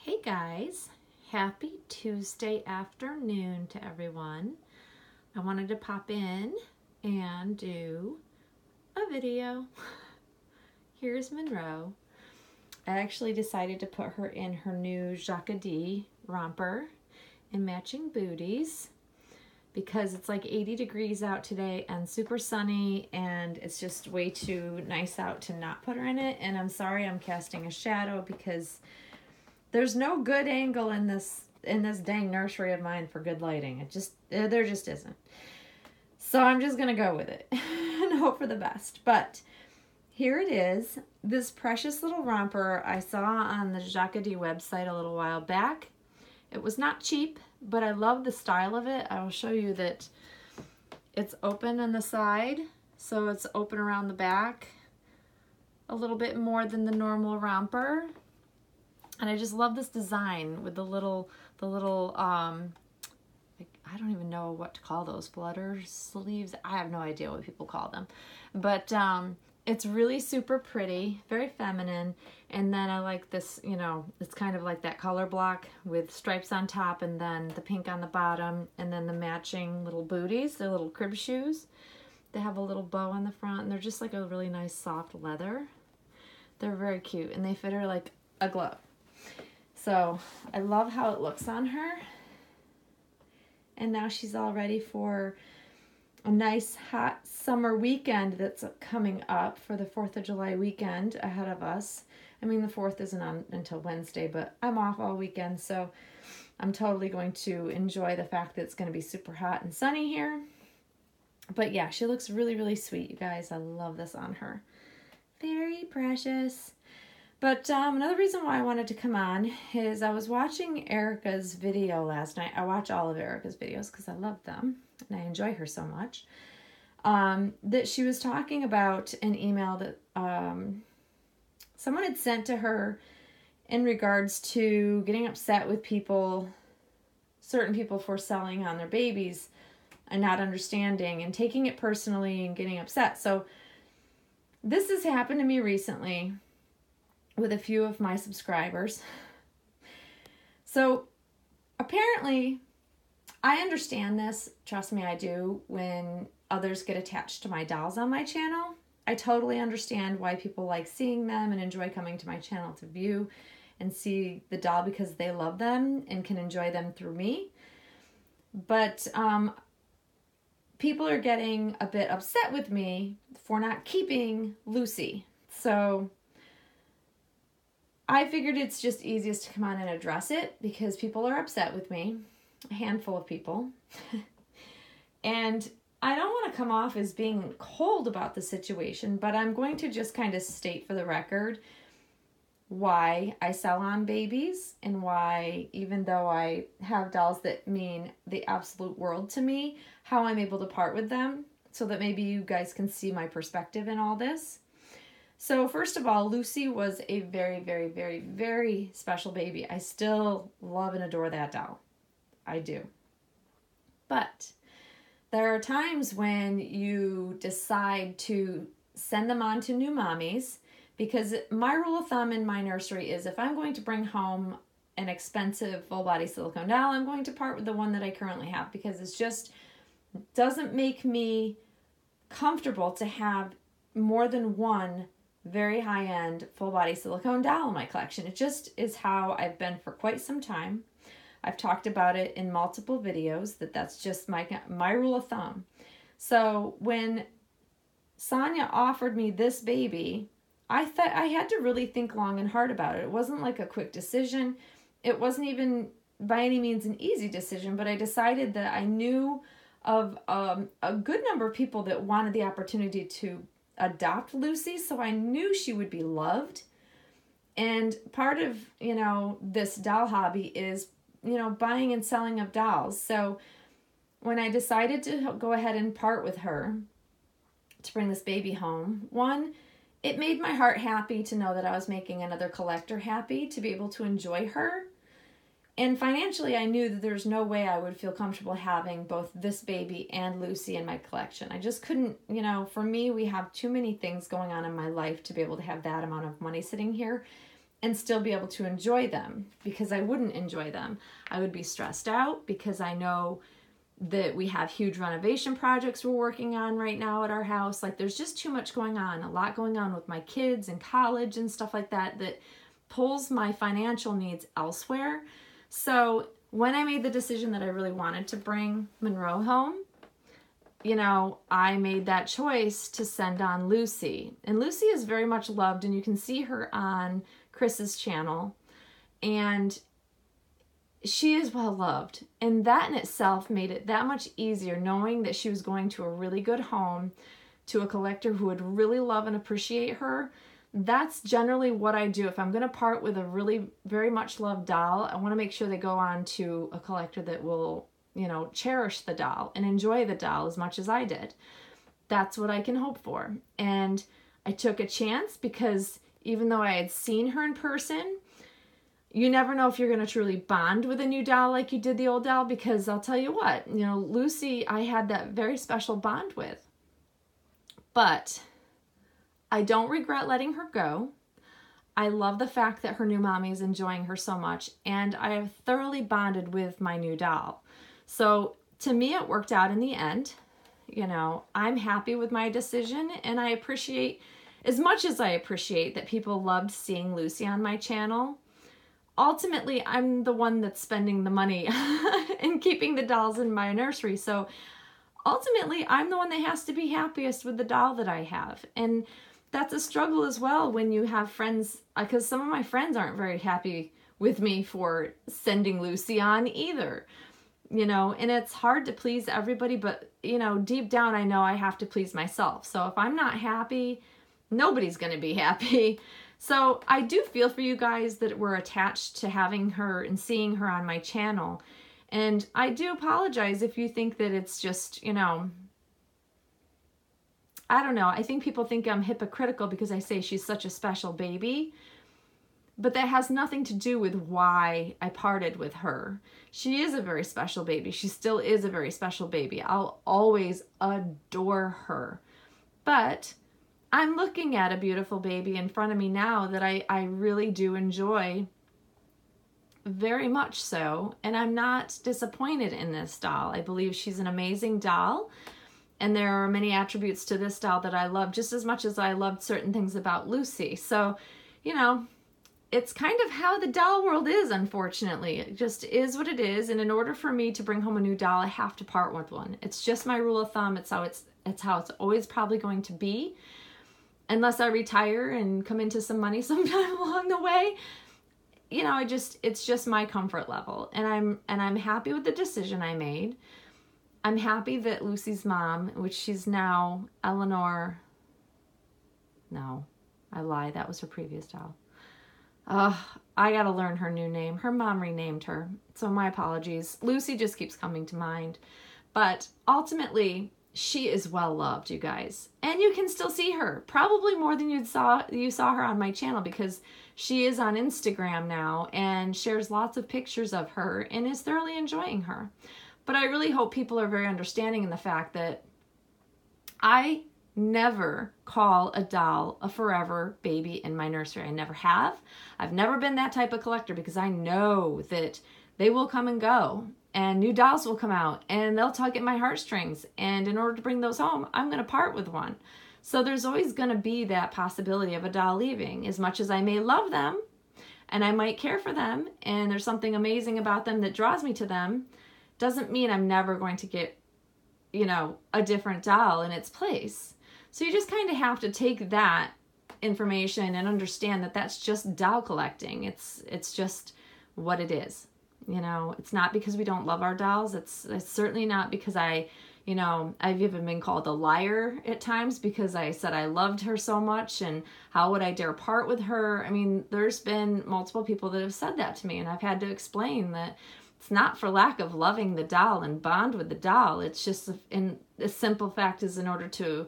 Hey guys, happy Tuesday afternoon to everyone. I wanted to pop in and do a video. Here's Monroe. I actually decided to put her in her new Jacquardie romper and matching booties because it's like 80 degrees out today and super sunny, and it's just way too nice out to not put her in it. And I'm sorry I'm casting a shadow because there's no good angle in this dang nursery of mine for good lighting. There just isn't. So I'm just gonna go with it and hope for the best. But here it is, this precious little romper I saw on the Jacquardie website a little while back. It was not cheap, but I love the style of it. I will show you that it's open on the side, so it's open around the back a little bit more than the normal romper. And I just love this design with the little I don't even know what to call those, flutter sleeves. I have no idea what people call them. But it's really super pretty, very feminine. And then I like this, it's kind of like that color block with stripes on top and then the pink on the bottom and then the matching little booties, they're little crib shoes. They have a little bow on the front and they're just like a really nice soft leather. They're very cute and they fit her like a glove. So I love how it looks on her. And now she's all ready for a nice hot summer weekend that's coming up for the 4th of July weekend ahead of us. I mean, the 4th isn't on until Wednesday, but I'm off all weekend, so I'm totally going to enjoy the fact that it's going to be super hot and sunny here. But yeah, she looks really, really sweet, you guys. I love this on her. Very precious. But another reason why I wanted to come on is I was watching Erica's video last night. I watch all of Erica's videos because I love them and I enjoy her so much. That she was talking about an email that someone had sent to her in regards to getting upset with certain people for selling on their babies and not understanding and taking it personally and getting upset. So this has happened to me recently with a few of my subscribers. So apparently I understand this, trust me I do, when others get attached to my dolls on my channel. I totally understand why people like seeing them and enjoy coming to my channel to view and see the doll because they love them and can enjoy them through me. But people are getting a bit upset with me for not keeping Lucy. So I figured it's just easiest to come on and address it because people are upset with me, a handful of people. And I don't want to come off as being cold about the situation, but I'm going to just kind of state for the record why I sell on babies and why, even though I have dolls that mean the absolute world to me, how I'm able to part with them so that maybe you guys can see my perspective in all this. So first of all, Lucy was a very, very, very, very special baby. I still love and adore that doll. I do. But there are times when you decide to send them on to new mommies, because my rule of thumb in my nursery is if I'm going to bring home an expensive full body silicone doll, I'm going to part with the one that I currently have because it just doesn't make me comfortable to have more than one very high-end full-body silicone doll in my collection. It just is how I've been for quite some time. I've talked about it in multiple videos that's just my rule of thumb. So when Sonia offered me this baby, I thought I had to really think long and hard about it. It wasn't like a quick decision. It wasn't even by any means an easy decision, but I decided that I knew of a good number of people that wanted the opportunity to adopt Lucy, so I knew she would be loved. And part of, this doll hobby is, buying and selling of dolls. So when I decided to go ahead and part with her to bring this baby home, one, it made my heart happy to know that I was making another collector happy to be able to enjoy her. And financially, I knew that there's no way I would feel comfortable having both this baby and Lucy in my collection. I just couldn't, for me, we have too many things going on in my life to be able to have that amount of money sitting here and still be able to enjoy them, because I wouldn't enjoy them. I would be stressed out because I know that we have huge renovation projects we're working on right now at our house. Like, there's just too much going on, a lot going on with my kids and college and stuff like that, that pulls my financial needs elsewhere. So when I made the decision that I really wanted to bring Monroe home, you know, I made that choice to send on Lucy. And Lucy is very much loved, and you can see her on Chris's channel. And she is well loved. And that in itself made it that much easier, knowing that she was going to a really good home, to a collector who would really love and appreciate her. That's generally what I do. If I'm going to part with a really very much loved doll, I want to make sure they go on to a collector that will, you know, cherish the doll and enjoy the doll as much as I did. That's what I can hope for. And I took a chance, because even though I had seen her in person, you never know if you're going to truly bond with a new doll like you did the old doll, because I'll tell you what, you know, Lucy, I had that very special bond with. But I don't regret letting her go. I love the fact that her new mommy is enjoying her so much, and I have thoroughly bonded with my new doll. So to me, it worked out in the end. You know, I'm happy with my decision, and I appreciate, as much as I appreciate that people loved seeing Lucy on my channel, ultimately, I'm the one that's spending the money and keeping the dolls in my nursery. So ultimately, I'm the one that has to be happiest with the doll that I have. And that's a struggle as well when you have friends, because some of my friends aren't very happy with me for sending Lucy on either. You know, and it's hard to please everybody, but, you know, deep down, I know I have to please myself. So if I'm not happy, nobody's going to be happy. So I do feel for you guys that were attached to having her and seeing her on my channel. And I do apologize if you think that it's just, you know, I don't know. I think people think I'm hypocritical because I say she's such a special baby. But that has nothing to do with why I parted with her. She is a very special baby. She still is a very special baby. I'll always adore her. But I'm looking at a beautiful baby in front of me now that I really do enjoy, very much so. And I'm not disappointed in this doll. I believe she's an amazing doll. And there are many attributes to this doll that I love just as much as I loved certain things about Lucy. So, you know, it's kind of how the doll world is, unfortunately. It just is what it is, and in order for me to bring home a new doll, I have to part with one. It's just my rule of thumb. It's how it's always probably going to be, unless I retire and come into some money sometime along the way. You know, it's just my comfort level, and I'm happy with the decision I made. I'm happy that Lucy's mom, which she's now Eleanor. No, I lied. That was her previous doll. I gotta learn her new name. Her mom renamed her, so my apologies. Lucy just keeps coming to mind. But ultimately, she is well loved, you guys. And you can still see her, probably more than you saw her on my channel, because she is on Instagram now and shares lots of pictures of her and is thoroughly enjoying her. But I really hope people are very understanding in the fact that I never call a doll a forever baby in my nursery. I never have. I've never been that type of collector, because I know that they will come and go, and new dolls will come out and they'll tug at my heartstrings. And in order to bring those home, I'm going to part with one. So there's always going to be that possibility of a doll leaving. As much as I may love them and I might care for them, and there's something amazing about them that draws me to them, doesn't mean I'm never going to get, you know, a different doll in its place. So you just kind of have to take that information and understand that that's just doll collecting. It's just what it is. You know, it's not because we don't love our dolls. It's certainly not because I've even been called a liar at times because I said I loved her so much, and how would I dare part with her? I mean, there's been multiple people that have said that to me, and I've had to explain that it's not for lack of loving the doll and bond with the doll. It's just the simple fact is, in order to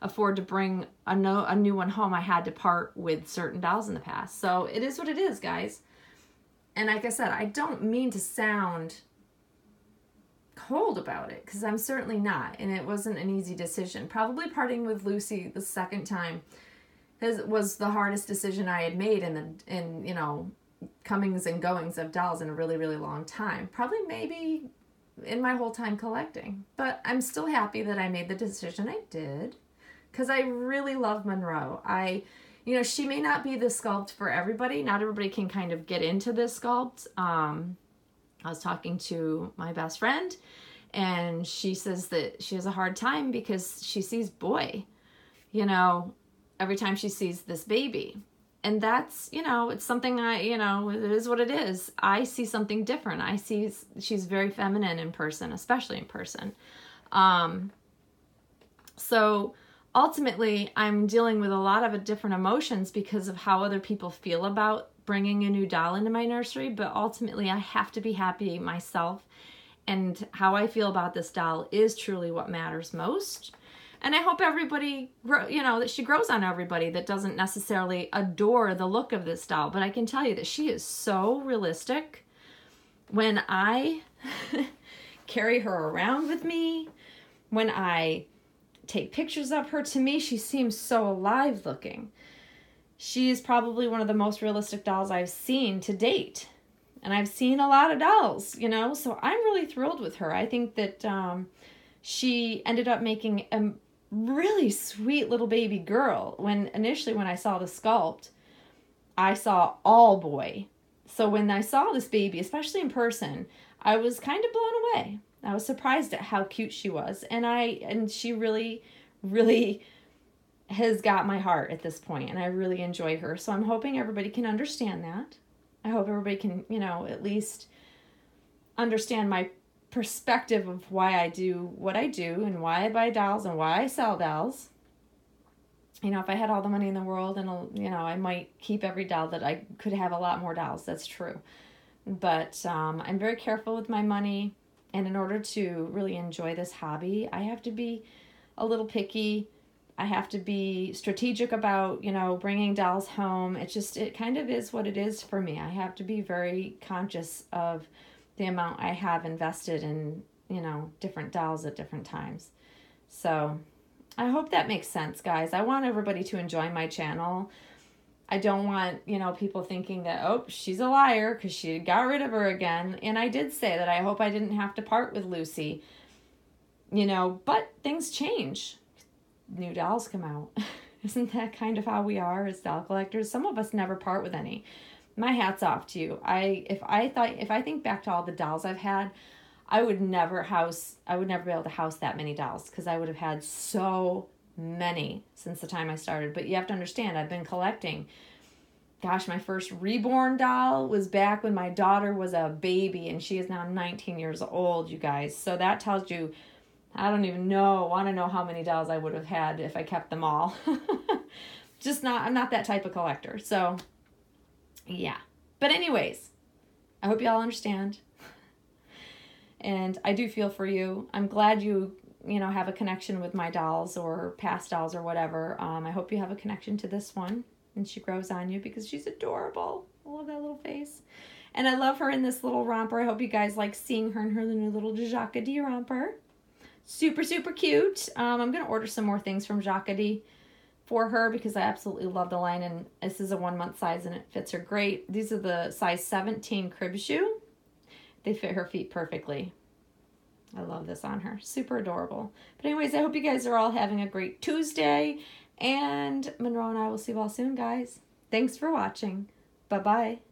afford to bring a new one home, I had to part with certain dolls in the past. So it is what it is, guys. And like I said, I don't mean to sound cold about it, because I'm certainly not. And it wasn't an easy decision. Probably parting with Lucy the second time, was the hardest decision I had made in you know, comings and goings of dolls in a really, really long time. Probably maybe in my whole time collecting. But I'm still happy that I made the decision I did, because I really love Monroe. You know, she may not be the sculpt for everybody. Not everybody can kind of get into this sculpt. I was talking to my best friend, and she says that she has a hard time because she sees boy, you know, every time she sees this baby. And that's, you know, it's something you know, it is what it is. I see something different. I see she's very feminine in person, especially in person. So ultimately, I'm dealing with a lot of different emotions because of how other people feel about bringing a new doll into my nursery. But ultimately, I have to be happy myself. And how I feel about this doll is truly what matters most. And I hope everybody, you know, that she grows on everybody that doesn't necessarily adore the look of this doll. But I can tell you that she is so realistic. When I carry her around with me, when I take pictures of her, to me, she seems so alive looking. She is probably one of the most realistic dolls I've seen to date. And I've seen a lot of dolls, you know, so I'm really thrilled with her. I think that she ended up making a really sweet little baby girl. Initially when I saw the sculpt, I saw all boy. So when I saw this baby, especially in person, I was kind of blown away. I was surprised at how cute she was. And she really, really has got my heart at this point, and I really enjoy her. So I'm hoping everybody can understand that. I hope everybody can, you know, at least understand my perspective of why I do what I do and why I buy dolls and why I sell dolls. You know, if I had all the money in the world, and, you know, I might keep every doll, that I could have a lot more dolls. That's true. But I'm very careful with my money. And in order to really enjoy this hobby, I have to be a little picky. I have to be strategic about, you know, bringing dolls home. It kind of is what it is for me. I have to be very conscious of the amount I have invested in, you know, different dolls at different times. So I hope that makes sense, guys. I want everybody to enjoy my channel. I don't want, you know, people thinking that, oh, she's a liar because she got rid of her again. And I did say that I hope I didn't have to part with Lucy, you know, but things change. New dolls come out. Isn't that kind of how we are as doll collectors? Some of us never part with any. My hat's off to you. If I think back to all the dolls I've had, I would never be able to house that many dolls, because I would have had so many since the time I started. But you have to understand, I've been collecting. Gosh, my first reborn doll was back when my daughter was a baby, and she is now 19 years old, you guys. So that tells you, I don't even want to know how many dolls I would have had if I kept them all. I'm not that type of collector. So, yeah. But anyways, I hope you all understand. And I do feel for you. I'm glad you have a connection with my dolls or past dolls or whatever. I hope you have a connection to this one, and she grows on you, because she's adorable. I love that little face. And I love her in this little romper. I hope you guys like seeing her in her new little Jacquardie romper. Super, super cute. I'm going to order some more things from Jacquardie for her, because I absolutely love the line, and this is a 1-month size and it fits her great. These are the size 17 crib shoe. They fit her feet perfectly. I love this on her. Super adorable. But anyways, I hope you guys are all having a great Tuesday, and Monroe and I will see you all soon, guys. Thanks for watching. Bye-bye.